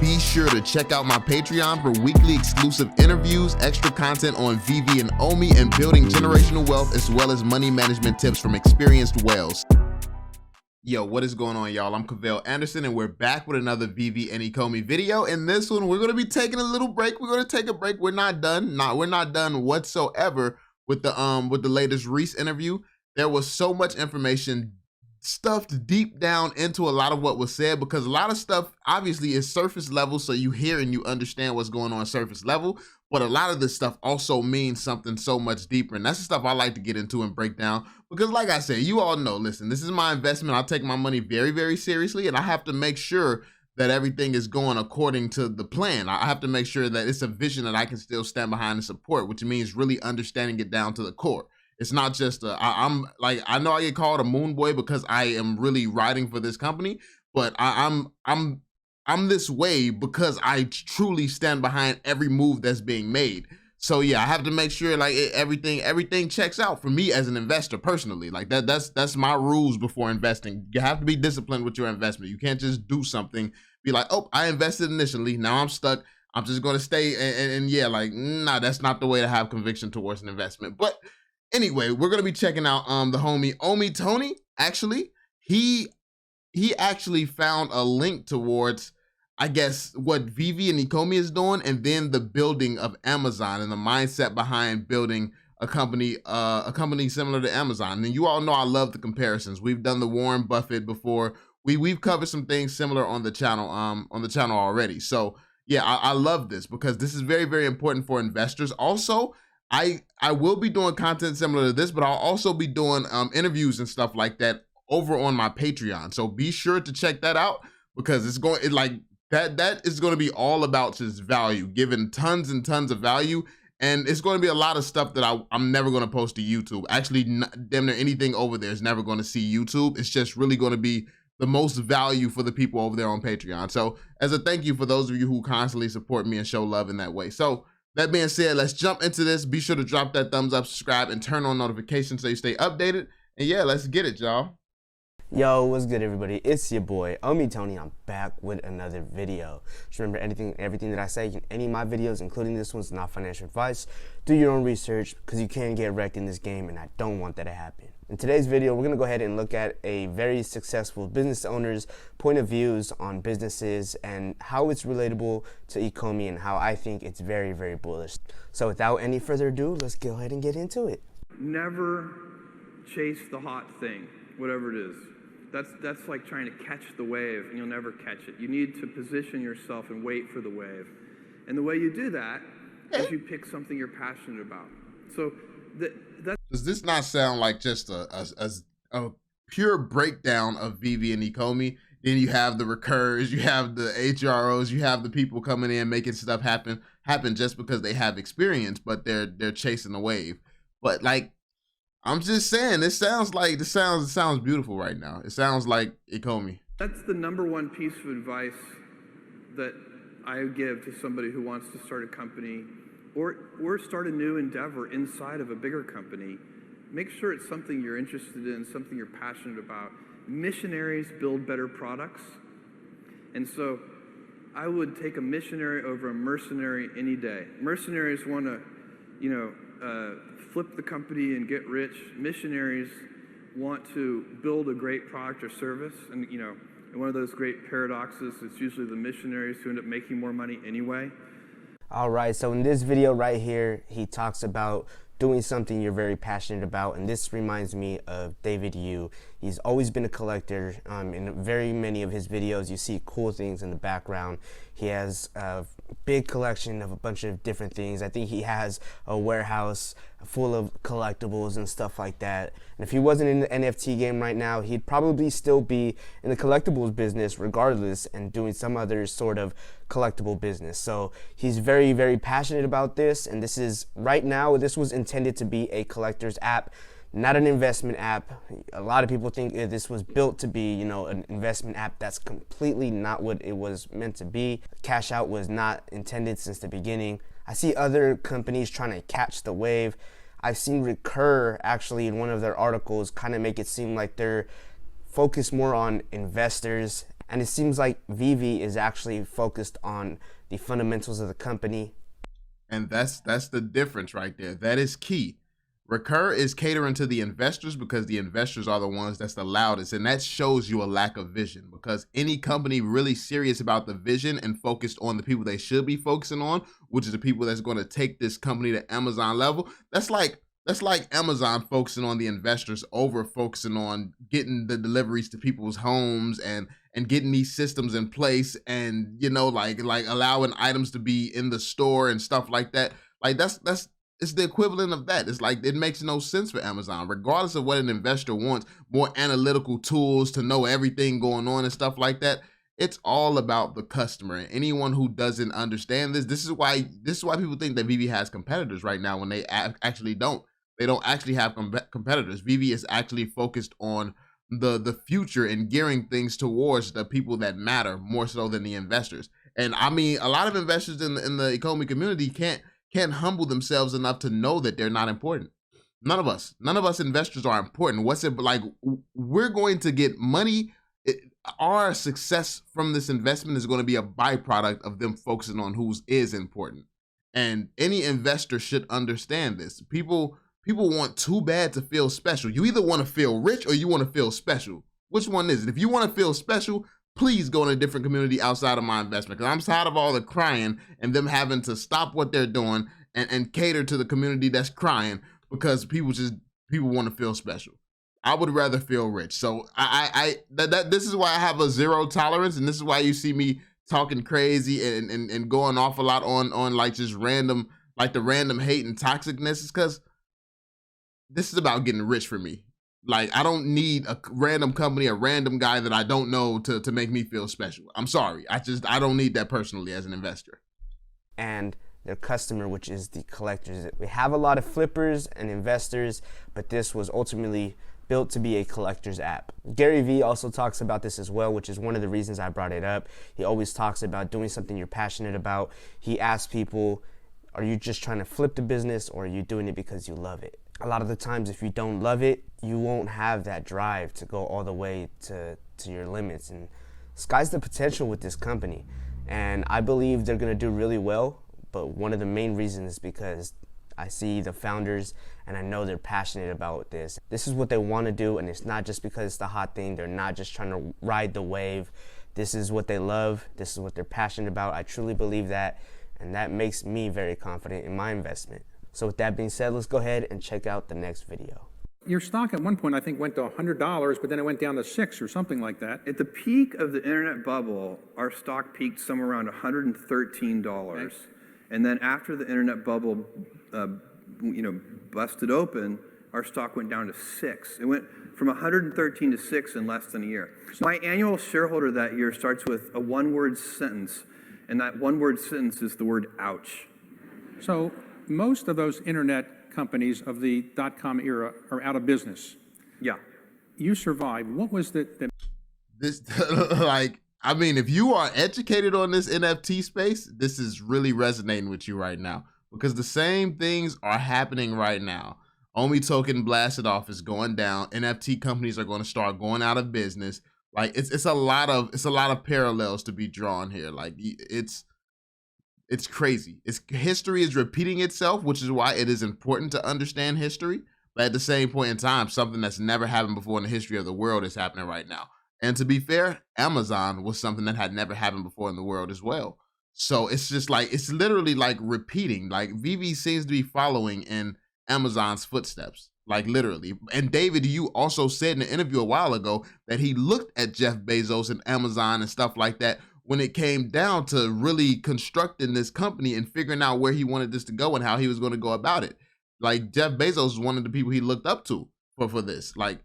Be sure to check out my Patreon for weekly exclusive interviews, extra content on Veve and Omi, and building generational wealth, as well as money management tips from experienced whales. Yo, what is going on, y'all? I'm Cavell Anderson, and we're back with another Veve and Ecomi video. In this one, we're going to be taking a little break. We're going to take a break. We're not done. We're not done whatsoever with the latest Reese interview. There was so much information stuffed deep down into a lot of what was said, because a lot of stuff obviously is surface level, so you hear and you understand what's going on surface level, but a lot of this stuff also means something so much deeper, and that's the stuff I like to get into and break down, because like I said, you all know, listen, this is my investment. I take my money very, very seriously, and I have to make sure that everything is going according to the plan. I have to make sure that it's a vision that I can still stand behind and support, which means really understanding it down to the core. It's not just I'm like, I know I get called a moon boy because I am really riding for this company, but I'm this way because I truly stand behind every move that's being made. So yeah, I have to make sure like everything checks out for me as an investor personally. Like that's my rules before investing. You have to be disciplined with your investment. You can't just do something, be like, oh, I invested initially, now I'm stuck, I'm just gonna stay and yeah, like, nah, that's not the way to have conviction towards an investment. But anyway, we're gonna be checking out the homie Omi Token. Actually, he actually found a link towards, I guess, what Veve and Ecomi is doing, and then the building of Amazon and the mindset behind building a company similar to Amazon. And you all know I love the comparisons. We've done the Warren Buffett before. We've covered some things similar on the channel already. So yeah, I love this because this is very, very important for investors. Also, I will be doing content similar to this, but I'll also be doing interviews and stuff like that over on my Patreon. So be sure to check that out, because that is going to be all about just value, giving tons and tons of value. And it's going to be a lot of stuff that I'm never going to post to YouTube. Actually, damn near anything over there is never going to see YouTube. It's just really going to be the most value for the people over there on Patreon. So as a thank you for those of you who constantly support me and show love in that way. So that being said, let's jump into this. Be sure to drop that thumbs up, subscribe, and turn on notifications so you stay updated. And yeah, let's get it, y'all. Yo, what's good, everybody? It's your boy Omi Token. I'm back with another video. Just remember, everything that I say in any of my videos, including this one, is not financial advice. Do your own research, because you can get wrecked in this game, and I don't want that to happen. In today's video, we're going to go ahead and look at a very successful business owner's point of views on businesses and how it's relatable to Ecomi and how I think it's very, very bullish. So without any further ado, let's go ahead and get into it. Never chase the hot thing, whatever it is. That's like trying to catch the wave, and you'll never catch it. You need to position yourself and wait for the wave. And the way you do that is you pick something you're passionate about. So does this not sound like just a pure breakdown of Veve and Ecomi? Then you have the recurs, you have the HROs, you have the people coming in making stuff happen just because they have experience, but they're chasing the wave. But like, I'm just saying, it sounds beautiful right now. It sounds like Ecomi. That's the #1 piece of advice that I give to somebody who wants to start a company or start a new endeavor inside of a bigger company. Make sure it's something you're interested in, something you're passionate about. Missionaries build better products. And so I would take a missionary over a mercenary any day. Mercenaries want to, flip the company and get rich. Missionaries want to build a great product or service. And, and one of those great paradoxes, it's usually the missionaries who end up making more money anyway. All right, so in this video right here, he talks about doing something you're very passionate about, and this reminds me of David Yu. He's always been a collector. In very many of his videos, you see cool things in the background. He has a big collection of a bunch of different things. I think he has a warehouse full of collectibles and stuff like that. And if he wasn't in the NFT game right now, he'd probably still be in the collectibles business regardless and doing some other sort of collectible business. So he's very, very passionate about this. And this is, right now, this was intended to be a collector's app, not an investment app. A lot of people think this was built to be, an investment app. That's completely not what it was meant to be. Cash out was not intended since the beginning. I see other companies trying to catch the wave. I've seen Recur actually in one of their articles kind of make it seem like they're focused more on investors And it seems like Veve is actually focused on the fundamentals of the company. And that's the difference right there. That is key. Recur is catering to the investors because the investors are the ones that's the loudest, and that shows you a lack of vision, because any company really serious about the vision and focused on the people they should be focusing on, which is the people that's going to take this company to Amazon level. That's like Amazon focusing on the investors over focusing on getting the deliveries to people's homes and getting these systems in place, and like allowing items to be in the store and stuff like that. Like that's it's the equivalent of that. It's like it makes no sense for Amazon, regardless of what an investor wants, more analytical tools to know everything going on and stuff like that. It's all about the customer, and anyone who doesn't understand this is why people think that Veve has competitors right now when they actually don't. They don't actually have competitors. Veve is actually focused on the future and gearing things towards the people that matter more so than the investors. And I mean, a lot of investors in the Ecomi community can't humble themselves enough to know that they're not important. None of us investors are important. What's it like? We're going to get money. Our success from this investment is going to be a byproduct of them focusing on who is important. And any investor should understand this. People want too bad to feel special. You either want to feel rich or you want to feel special. Which one is it? If you want to feel special, please go in a different community outside of my investment, because I'm tired of all the crying and them having to stop what they're doing and cater to the community that's crying because people want to feel special. I would rather feel rich. So this is why I have a zero tolerance, and this is why you see me talking crazy and going off a lot on like just random, like the random hate and toxicness, is because this is about getting rich for me. Like, I don't need a random company, a random guy that I don't know to make me feel special. I'm sorry. I don't need that personally as an investor. And their customer, which is the collectors. We have a lot of flippers and investors, but this was ultimately built to be a collector's app. Gary Vee also talks about this as well, which is one of the reasons I brought it up. He always talks about doing something you're passionate about. He asks people, are you just trying to flip the business, or are you doing it because you love it? A lot of the times, if you don't love it, you won't have that drive to go all the way to your limits. And sky's the potential with this company. And I believe they're gonna do really well, but one of the main reasons is because I see the founders and I know they're passionate about this. This is what they wanna do, and it's not just because it's the hot thing. They're not just trying to ride the wave. This is what they love. This is what they're passionate about. I truly believe that, and that makes me very confident in my investment. So with that being said, let's go ahead and check out the next video. Your stock at one point, I think, went to $100, but then it went down to $6 or something like that. At the peak of the internet bubble, our stock peaked somewhere around $113. Okay. And then after the internet bubble, busted open, our stock went down to $6. It went from 113 to 6 in less than a year. My annual shareholder that year starts with a one-word sentence, and that one-word sentence is the word ouch. So most of those internet companies of the dot-com era are out of business. Yeah. You survived. What was this like, I mean, if you are educated on this NFT space, this is really resonating with you right now, because the same things are happening right now. Omi Token blasted off, is going down. NFT companies are going to start going out of business. Like, it's a lot of parallels to be drawn here. Like, it's crazy. History is repeating itself, which is why it is important to understand history. But at the same point in time, something that's never happened before in the history of the world is happening right now. And to be fair, Amazon was something that had never happened before in the world as well. So it's just like, it's literally like repeating. Like, Veve seems to be following in Amazon's footsteps, like literally. And David, you also said in an interview a while ago that he looked at Jeff Bezos and Amazon and stuff like that when it came down to really constructing this company and figuring out where he wanted this to go and how he was going to go about it. Like, Jeff Bezos was one of the people he looked up to for this. Like,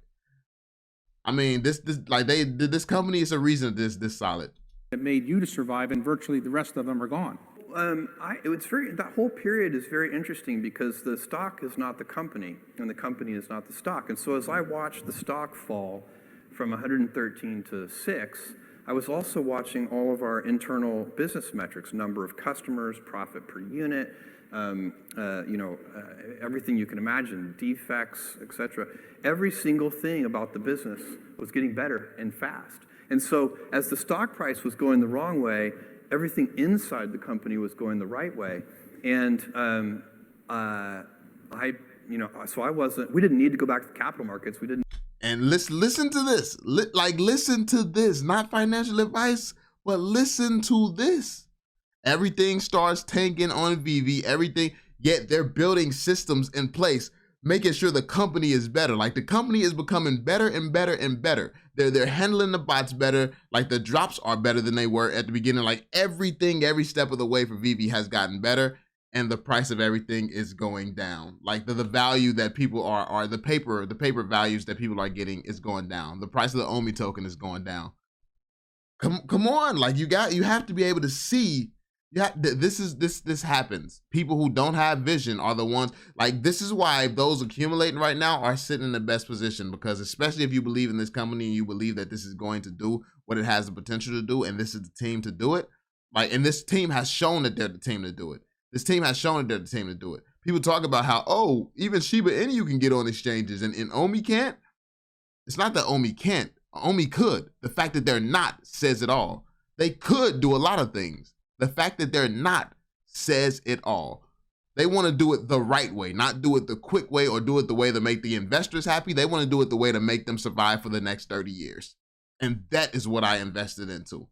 I mean, this company is a reason this solid. That made you to survive, and virtually the rest of them are gone. That whole period is very interesting because the stock is not the company, and the company is not the stock. And so as I watched the stock fall from 113 to 6, I was also watching all of our internal business metrics: number of customers, profit per unit, everything you can imagine, defects, etc. Every single thing about the business was getting better and fast. And so as the stock price was going the wrong way, everything inside the company was going the right way. And we didn't need to go back to the capital markets. We didn't. And listen to this. Listen to this. Not financial advice, but listen to this. Everything starts tanking on Veve. Everything, yet they're building systems in place, making sure the company is better. Like the company is becoming better and better and better. They're handling the bots better. Like the drops are better than they were at the beginning. Like everything, every step of the way for Veve has gotten better. And the price of everything is going down. Like the value that people are the paper values that people are getting is going down. The price of the Omi token is going down. Come on, like you have to be able to see. Yeah, this happens. People who don't have vision are the ones, like this is why those accumulating right now are sitting in the best position, because especially if you believe in this company and you believe that this is going to do what it has the potential to do, and this is the team to do it. Like, and this team has shown that they're the team to do it. This team has shown that they're the team to do it. People talk about how, oh, even Shiba Inu can get on exchanges and Omi can't. It's not that Omi can't. Omi could. The fact that they're not says it all. They could do a lot of things. The fact that they're not says it all. They want to do it the right way, not do it the quick way or do it the way to make the investors happy. They want to do it the way to make them survive for the next 30 years. And that is what I invested into.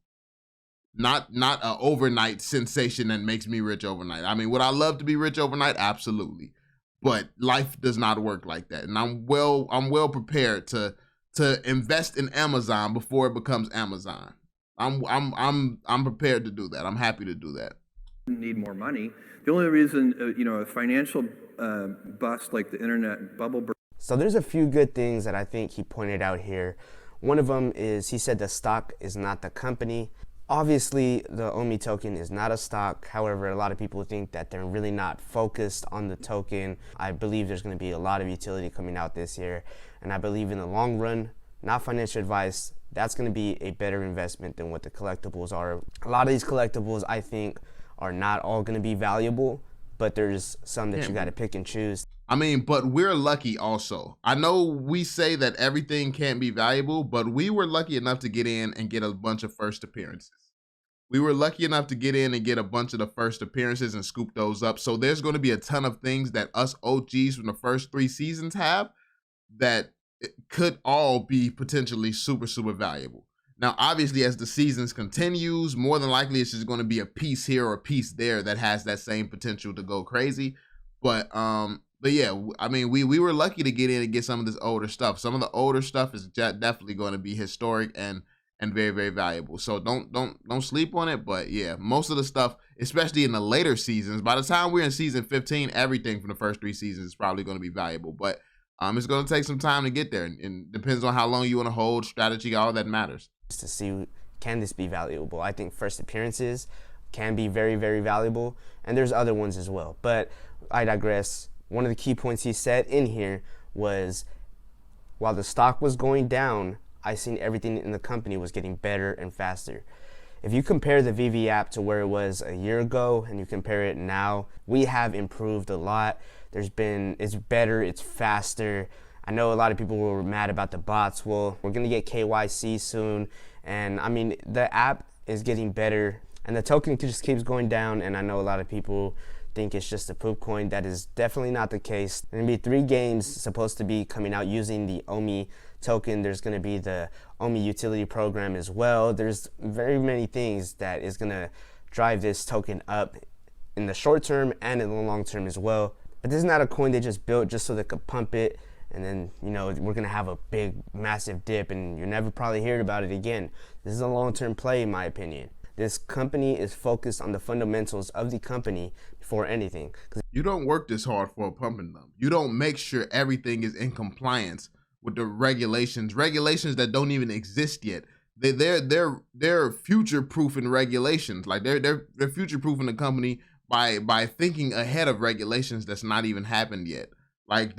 Not an overnight sensation that makes me rich overnight. I mean, would I love to be rich overnight? Absolutely. But life does not work like that. And I'm well prepared to invest in Amazon before it becomes Amazon. I'm prepared to do that. I'm happy to do that. Need more money. The only reason, a financial bust like the internet bubble burst. So there's a few good things that I think he pointed out here. One of them is he said the stock is not the company. Obviously, the Omi token is not a stock. However, a lot of people think that they're really not focused on the token. I believe there's going to be a lot of utility coming out this year. And I believe in the long run, not financial advice, that's going to be a better investment than what the collectibles are. A lot of these collectibles, I think, are not all going to be valuable, but there's some that you got to pick and choose. I mean, but we're lucky also. I know we say that everything can't be valuable, but we were lucky enough to get in and get a bunch of first appearances. We were lucky enough to get in and get a bunch of the first appearances and scoop those up. So there's going to be a ton of things that us OGs from the first 3 seasons have that it could all be potentially super, super valuable. Now, obviously, as the seasons continues, more than likely it's just going to be a piece here or a piece there that has that same potential to go crazy. But yeah, I mean, we were lucky to get in and get some of this older stuff. Some of the older stuff is definitely going to be historic and very, very valuable. So don't sleep on it. But yeah, most of the stuff, especially in the later seasons, by the time we're in season 15, everything from the first 3 seasons is probably going to be valuable. But it's going to take some time to get there, and depends on how long you want to hold, strategy, all that matters. To see, can this be valuable? I think first appearances can be very, very valuable, and there's other ones as well. But I digress. One of the key points he said in here was, while the stock was going down, I seen everything in the company was getting better and faster. If you compare the Veve app to where it was a year ago and you compare it now, we have improved a lot. It's better, it's faster. I know a lot of people were mad about the bots. Well, we're gonna get KYC soon. And I mean, the app is getting better and the token just keeps going down. And I know a lot of people think it's just a poop coin. That is definitely not the case. There's gonna be 3 games supposed to be coming out using the Omi token. There's going to be the Omi utility program as well. There's very many things that is going to drive this token up in the short term and in the long term as well. But this is not a coin they just built just so they could pump it and then, we're going to have a big, massive dip and you'll never probably hear about it again. This is a long-term play in my opinion. This company is focused on the fundamentals of the company before anything. You don't work this hard for a pumping dump. You don't make sure everything is in compliance with the regulations that don't even exist yet. They're future-proofing regulations. Like they're future-proofing the company by thinking ahead of regulations that's not even happened yet. Like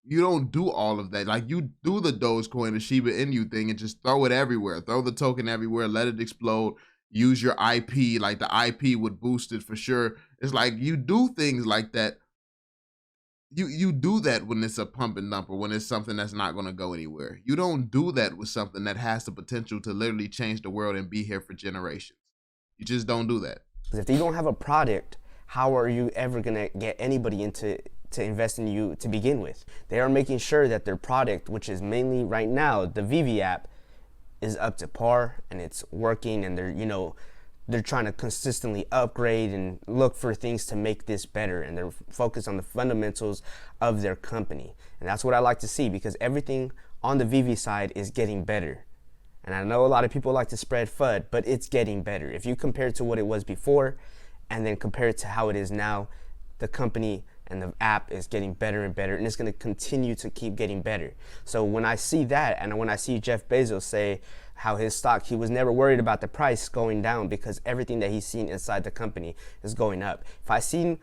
you don't do all of that. Like you do the Dogecoin, the Shiba Inu thing, and just throw it everywhere. Throw the token everywhere. Let it explode. Use your IP. Like the IP would boost it for sure. It's like you do things like that. you do that when it's a pump and dump or when it's something that's not going to go anywhere. You don't do that with something that has the potential to literally change the world and be here for generations. You just don't do that. Because if you don't have a product, how are you ever gonna get anybody to invest in you to begin with? They are making sure that their product, which is mainly right now the Veve app, is up to par and it's working, and they're trying to consistently upgrade and look for things to make this better, and they're focused on the fundamentals of their company. And that's what I like to see, because everything on the Veve side is getting better. And I know a lot of people like to spread FUD, but it's getting better. If you compare it to what it was before and then compare it to how it is now, the company and the app is getting better and better, and it's going to continue to keep getting better. So when I see that, and when I see Jeff Bezos say how his stock, he was never worried about the price going down because everything that he's seen inside the company is going up. If I seen,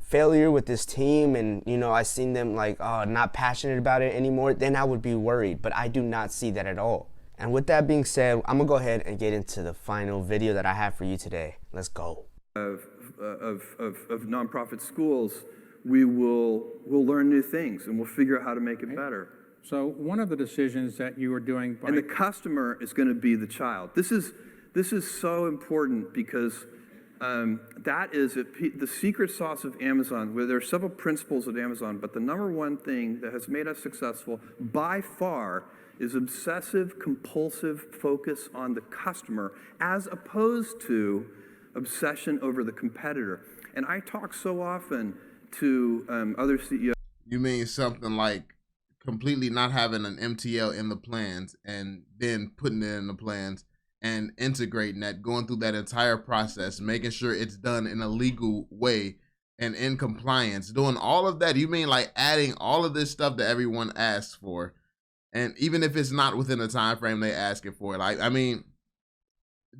failure with this team, and I seen them like not passionate about it anymore, then I would be worried. But I do not see that at all. And with that being said, I'm gonna go ahead and get into the final video that I have for you today. Let's go. Of nonprofit schools, we'll learn new things and we'll figure out how to make it better. So one of the decisions that you are doing, and the customer is going to be the child. This is so important, because that is the secret sauce of Amazon, where there are several principles of Amazon, but the number one thing that has made us successful by far is obsessive, compulsive focus on the customer, as opposed to obsession over the competitor. And I talk so often to other CEOs. You mean something like completely not having an MTL in the plans and then putting it in the plans and integrating that, going through that entire process, making sure it's done in a legal way and in compliance, doing all of that. You mean like adding all of this stuff that everyone asks for, and even if it's not within the time frame they asking for it. Like, I mean,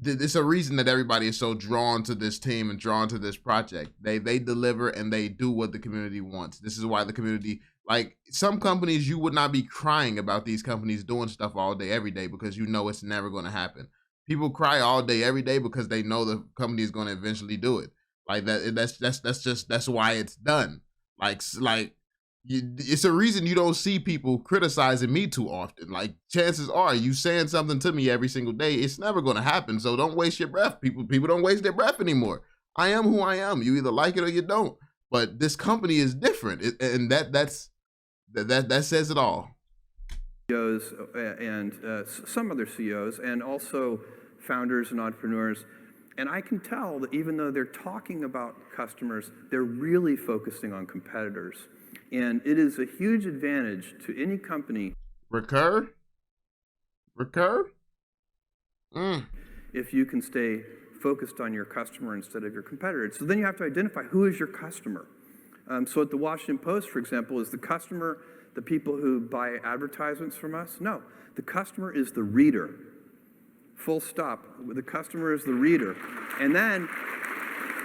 it's a reason that everybody is so drawn to this team and drawn to this project. They deliver and they do what the community wants. This is why the community, like some companies, you would not be crying about these companies doing stuff all day, every day, because it's never going to happen. People cry all day, every day, because they know the company is going to eventually do it. Like that. That's why it's done. It's a reason you don't see people criticizing me too often. Like, chances are you saying something to me every single day, it's never going to happen. So don't waste your breath. People don't waste their breath anymore. I am who I am. You either like it or you don't. But this company is different, and that says it all. CEOs and some other CEOs, and also founders and entrepreneurs. And I can tell that even though they're talking about customers, they're really focusing on competitors. And it is a huge advantage to any company. Recur? If you can stay focused on your customer instead of your competitor. So then you have to identify who is your customer. So at the Washington Post, for example, is the customer the people who buy advertisements from us? No, the customer is the reader. Full stop. The customer is the reader. And then,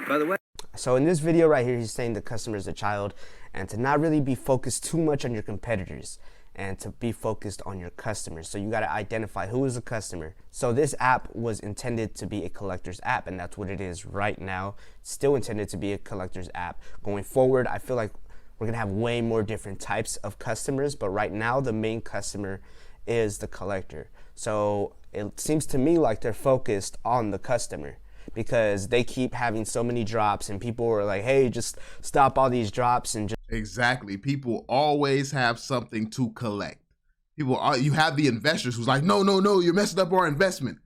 by the way. So in this video right here, he's saying the customer is the child, and to not really be focused too much on your competitors and to be focused on your customers. So you got to identify who is the customer. So this app was intended to be a collector's app, and that's what it is right now. It's still intended to be a collector's app. Going forward, I feel like we're going to have way more different types of customers, but right now the main customer is the collector. So it seems to me like they're focused on the customer, because they keep having so many drops and people are like, hey, just stop all these drops and just. Exactly. People always have something to collect. You have the investors who's like, no, you're messing up our investment.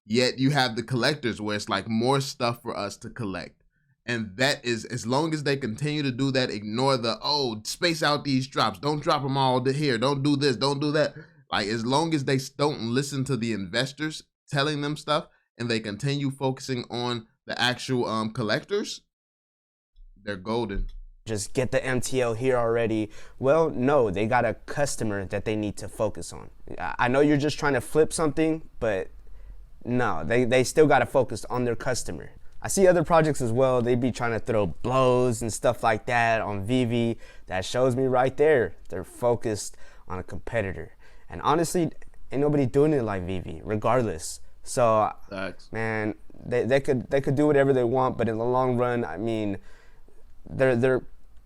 Yet you have the collectors where it's like more stuff for us to collect. And that is, as long as they continue to do that, ignore space out these drops. Don't drop them all here. Don't do this. Don't do that. Like, as long as they don't listen to the investors telling them stuff and they continue focusing on the actual collectors, they're golden. Just get the MTL here already. Well, no, they got a customer that they need to focus on. I know you're just trying to flip something, but no, they still got to focus on their customer. I see other projects as well. They be trying to throw blows and stuff like that on Veve. That shows me right there, they're focused on a competitor. And honestly, ain't nobody doing it like Veve, regardless. So, man, they could do whatever they want, but in the long run, I mean, they're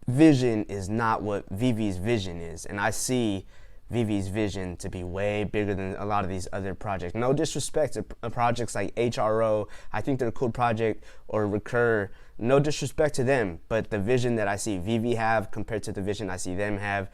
vision is not what Veve's vision is. And I see Veve's vision to be way bigger than a lot of these other projects. No disrespect to projects like HRO. I think they're a cool project, or Recur. No disrespect to them, but the vision that I see Veve have compared to the vision I see them have,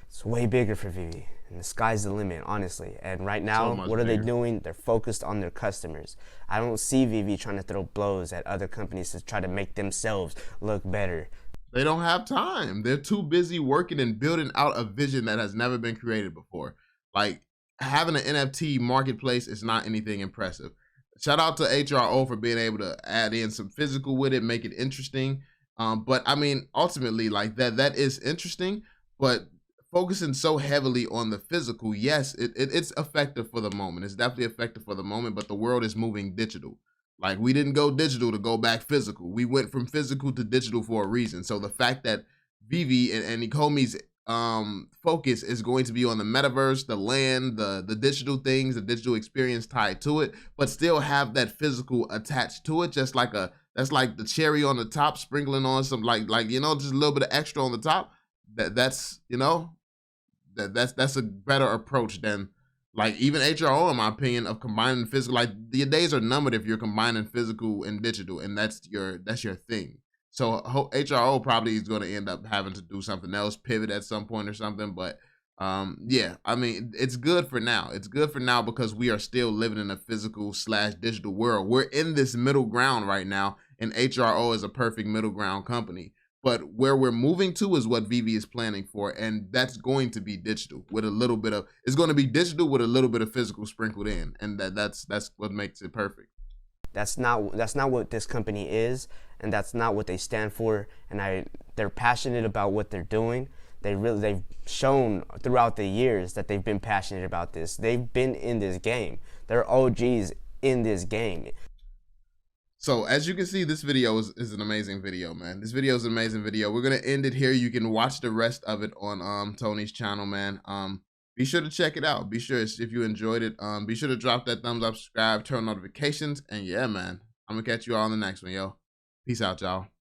it's way bigger for Veve. And the sky's the limit, honestly. And right now, what are they doing? They're focused on their customers. I don't see Veve trying to throw blows at other companies to try to make themselves look better. They don't have time. They're too busy working and building out a vision that has never been created before. Like, having an NFT marketplace is not anything impressive. Shout out to HRO for being able to add in some physical with it, make it interesting. But I mean, ultimately, like that is interesting, but focusing so heavily on the physical, yes, it's effective for the moment. It's definitely effective for the moment, but the world is moving digital. Like, we didn't go digital to go back physical. We went from physical to digital for a reason. So the fact that Veve and Ecomi's focus is going to be on the metaverse, the land, the digital things, the digital experience tied to it, but still have that physical attached to it, just like that's like the cherry on the top, sprinkling on some like you know, just a little bit of extra on the top. That's you know, that's a better approach than, like, even HRO, in my opinion, of combining physical. Like, your days are numbered if you're combining physical and digital, and that's your thing. So HRO probably is going to end up having to do something else, pivot at some point or something. But yeah, I mean, it's good for now. It's good for now because we are still living in a physical / digital world. We're in this middle ground right now, and HRO is a perfect middle ground company. But where we're moving to is what Veve is planning for, and that's going to be digital with a little bit of, it's going to be digital with a little bit of physical sprinkled in, and that's what makes it perfect. That's not what this company is, and that's not what they stand for. And they're passionate about what they're doing. They've shown throughout the years that they've been passionate about this. They've been in this game. They're OGs in this game. So as you can see, this video is an amazing video, man. This video is an amazing video. We're going to end it here. You can watch the rest of it on Tony's channel, man. Be sure to check it out. Be sure, if you enjoyed it, be sure to drop that thumbs up, subscribe, turn on notifications. And yeah, man, I'm going to catch you all on the next one, yo. Peace out, y'all.